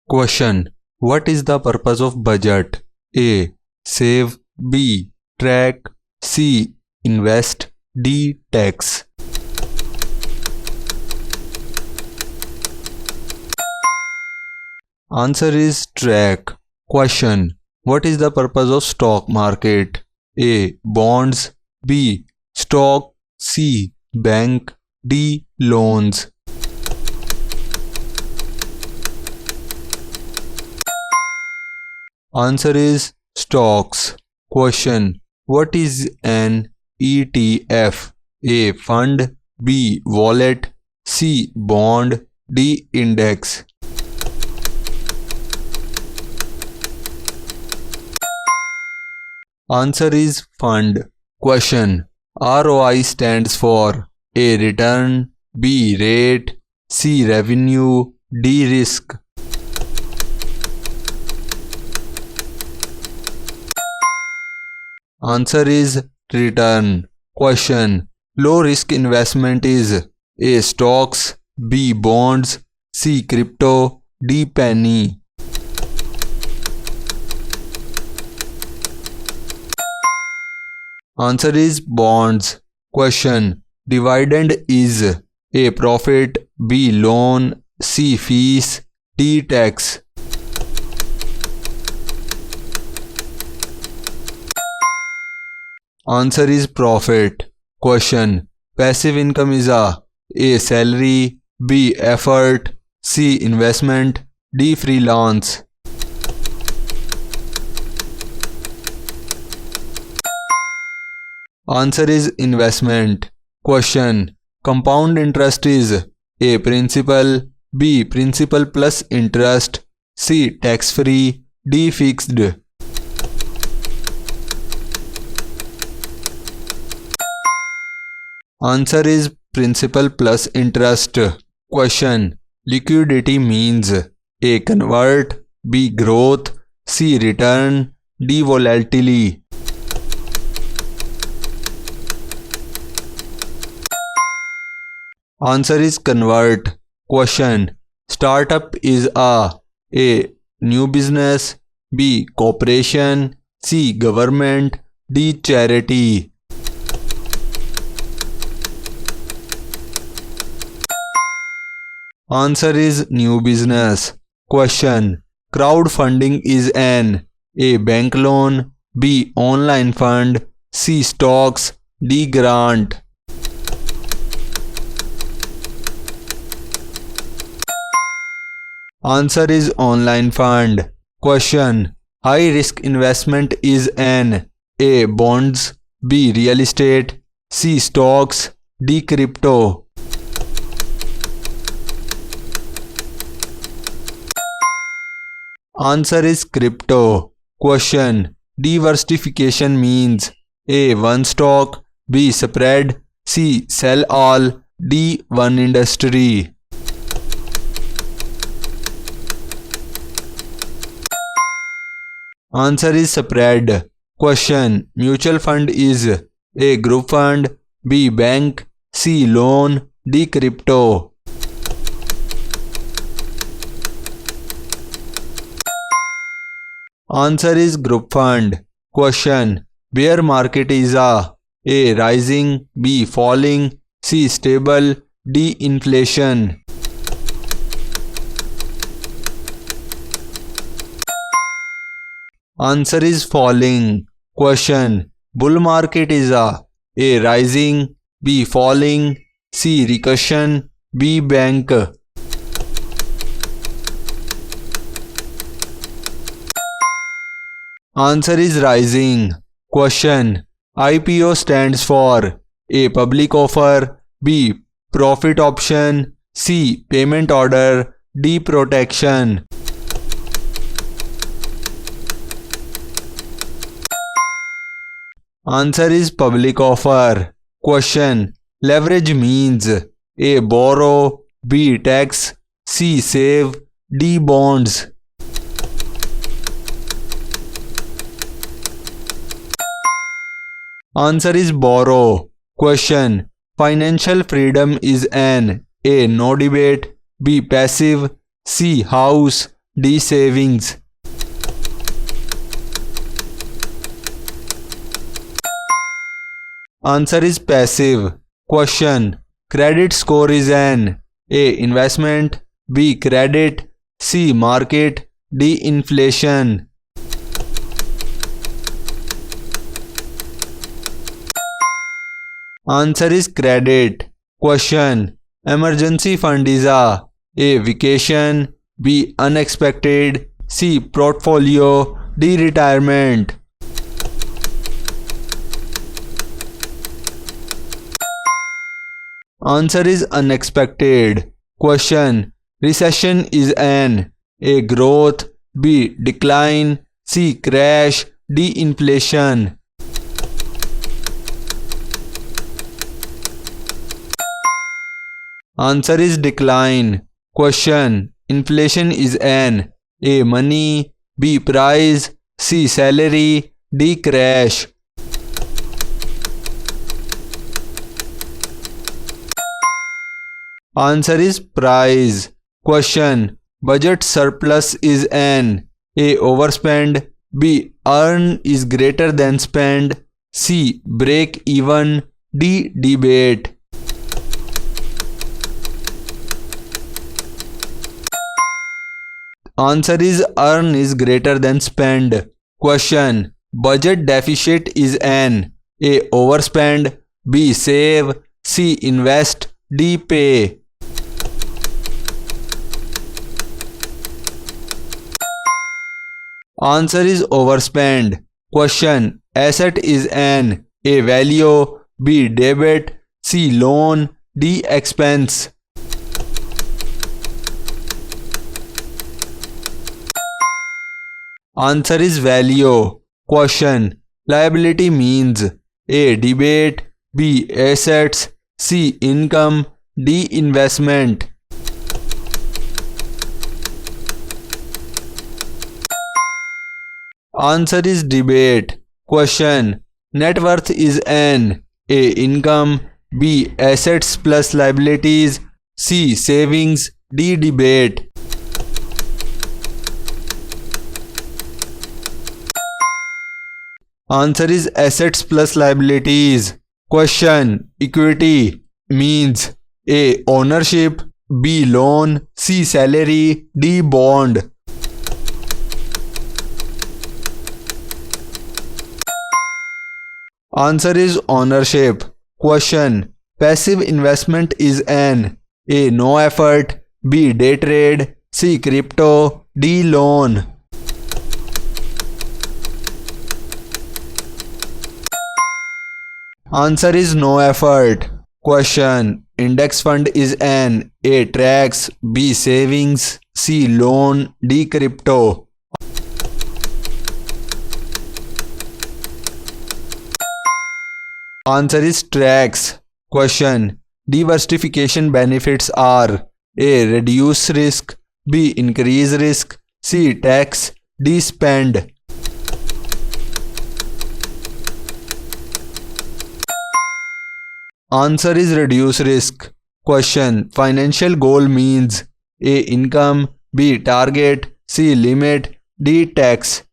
Question. What is the purpose of budget? A. Save. B. Track. C. Invest. D. Tax. Answer is track. Question. What is the purpose of stock market? A. Bonds. B. Stock. C. Bank. D. Loans. Answer is stocks. Question. What is an ETF? A. Fund. B. Wallet. C. Bond. D. Index. Answer is fund. Question. ROI stands for A. Return. B. Rate. C. Revenue. D. Risk. Answer is return. Question. Low risk investment is A. Stocks. B. Bonds. C. Crypto. D. Penny. Answer is bonds. Question. Dividend is A. Profit. B. Loan. C. Fees. D. Tax. Answer is profit. Question. Passive income is A. Salary. B. Effort. C. Investment. D. Freelance. Answer is investment. Question. Compound interest is A. Principal. B. Principal plus interest. C. Tax free. D. Fixed. Answer is principal plus interest. Question. Liquidity means A. Convert. B. Growth. C. Return. D. Volatility. Answer is convert. Question. Startup is A. New business. B. Corporation. C. Government. D. Charity. Answer is new business. Question. Crowdfunding is an A. Bank loan. B. Online fund. C. Stocks. D. Grant. Answer is online fund. Question. High risk investment is an A. Bonds. B. Real estate. C. Stocks. D. Crypto. Answer is crypto. Question. Diversification means A. One stock. B. Spread. C. Sell all. D. One industry. Answer is spread. Question. Mutual fund is A. Group fund. B. Bank. C. Loan. D. Crypto. Answer is group fund. Question. Bear market is A. Rising. B. Falling. C. Stable. D. Inflation. Answer is falling. Question. Bull market is A. Rising. B. Falling. C. Recession. B. Bank. Answer is rising. Question. IPO stands for A. Public offer. B. Profit option. C. Payment order. D. Protection. Answer is public offer. Question. Leverage means A. Borrow. B. Tax. C. Save. D. Bonds. Answer is borrow. Question. Financial freedom is an A. No debate. B. Passive. C. House. D. Savings. Answer is passive. Question. Credit score is an A. Investment, B. Credit, C. Market, D. Inflation. Answer is credit. Question. Emergency fund is A. Vacation, B. Unexpected, C. Portfolio, D. Retirement. Answer is unexpected. Question. Recession is an A. Growth, B. Decline, C. Crash, D. Inflation. Answer is decline. Question. Inflation is an A. Money, B. Price, C. Salary, D. Crash. Answer is price. Question. Budget surplus is an A. Overspend, B. Earn is greater than spend, C. Break even, D. Debate. Answer is earn is greater than spend. Question. Budget deficit is an A. Overspend, B. Save, C. Invest, D. Pay. Answer is overspend. Question. Asset is an A. Value, B. Debit, C. Loan, D. Expense. Answer is value. Question. Liability means A. Debit, B. Assets, C. Income, D. Investment. Answer is debate. Question. Net worth is an A. Income, B. Assets plus liabilities, C. Savings, D. Debate. Answer is assets plus liabilities. Question. Equity means A. Ownership, B. Loan, C. Salary, D. Bond. Answer is ownership. Question. Passive investment is an A. No effort, B. Day trade, C. Crypto, D. Loan. Answer is no effort. Question. Index fund is an A. Tracks, B. Savings, C. Loan, D. Crypto. Answer is tracks. Question. Diversification benefits are A. Reduce risk, B. Increase risk, C. Tax, D. Spend. Answer is reduce risk. Question. Financial goal means A. Income, B. Target, C. Limit, D. Tax.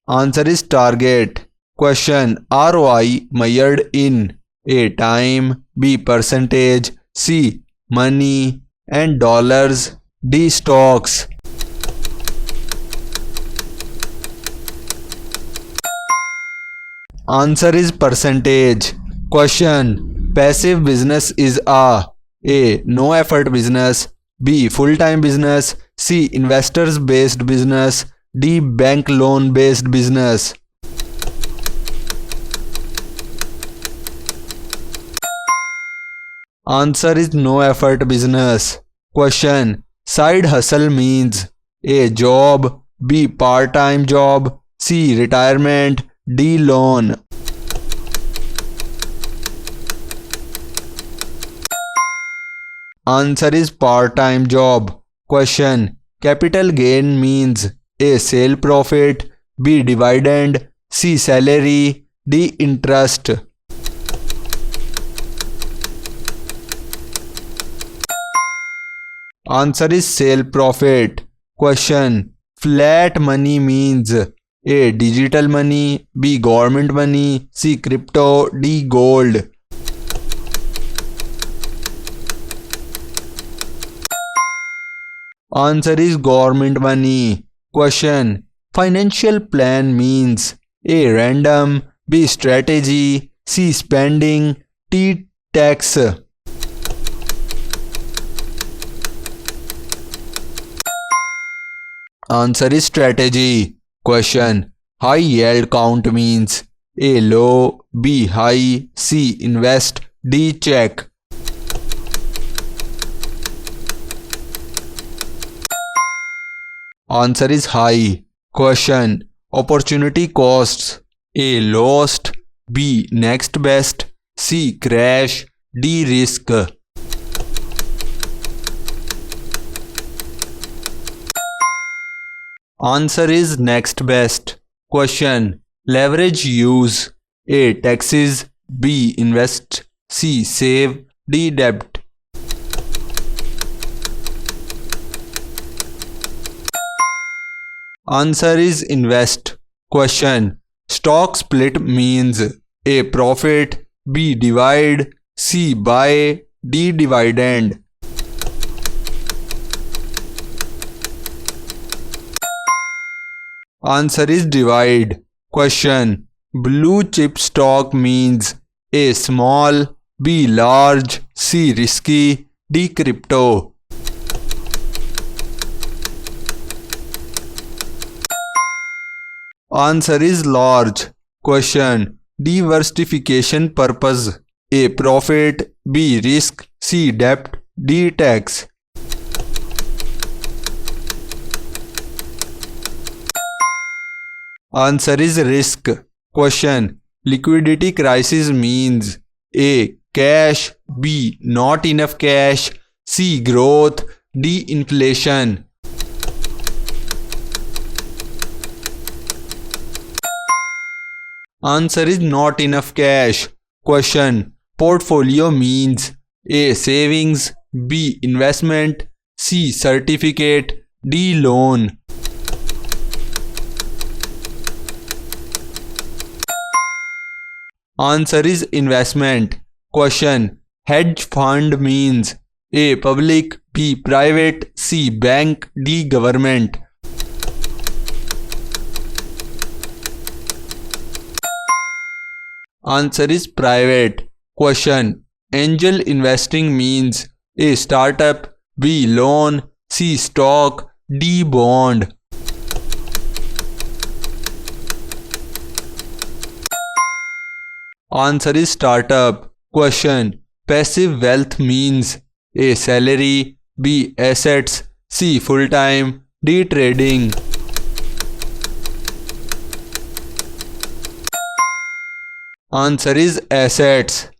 Answer is target. Question. ROI measured in A. Time, B. Percentage, C. Money and dollars, D. Stocks. Answer is percentage. Question. Passive business is A. No effort business, B. Full-time business, C. Investors based business, D. Bank loan based business. Answer is no effort business. Question. Side hustle means A. Job, B. Part-time job, C. Retirement, D. Loan. Answer is part-time job. Question. Capital gain means A. Sale profit, B. Dividend, C. Salary, D. Interest. Answer is sale profit. Question. Flat money means A. Digital money, B. Government money, C. Crypto, D. Gold. Answer is government money. Question. Financial plan means A. Random, B. Strategy, C. Spending, D. Tax. Answer is strategy. Question. High yield count means A. Low, B. High, C. Invest, D. Check. Answer is high. Question. Opportunity costs. A. Lost, B. Next best, C. Crash, D. Risk. Answer is next best. Question. Leverage use. A. Taxes, B. Invest, C. Save, D. Debt. Answer is invest. Question. Stock split means A. Profit, B. Divide, C. Buy, D. Dividend. Answer is divide. Question. Blue chip stock means A. Small, B. Large, C. Risky, D. Crypto. Answer is large. Question. Diversification purpose. A. Profit, B. Risk, C. Debt, D. Tax. Answer is risk. Question. Liquidity crisis means A. Cash, B. Not enough cash, C. Growth, D. Inflation. Answer is not enough cash. Question. Portfolio means A. Savings, B. Investment, C. Certificate, D. Loan. Answer is investment. Question. Hedge fund means A. Public, B. Private, C. Bank, D. Government. Answer is private. Question. Angel investing means A. Startup, B. Loan, C. Stock, D. Bond. Answer is startup. Question. Passive wealth means A. Salary, B. Assets, C. Full-time, D. Trading. Answer is assets.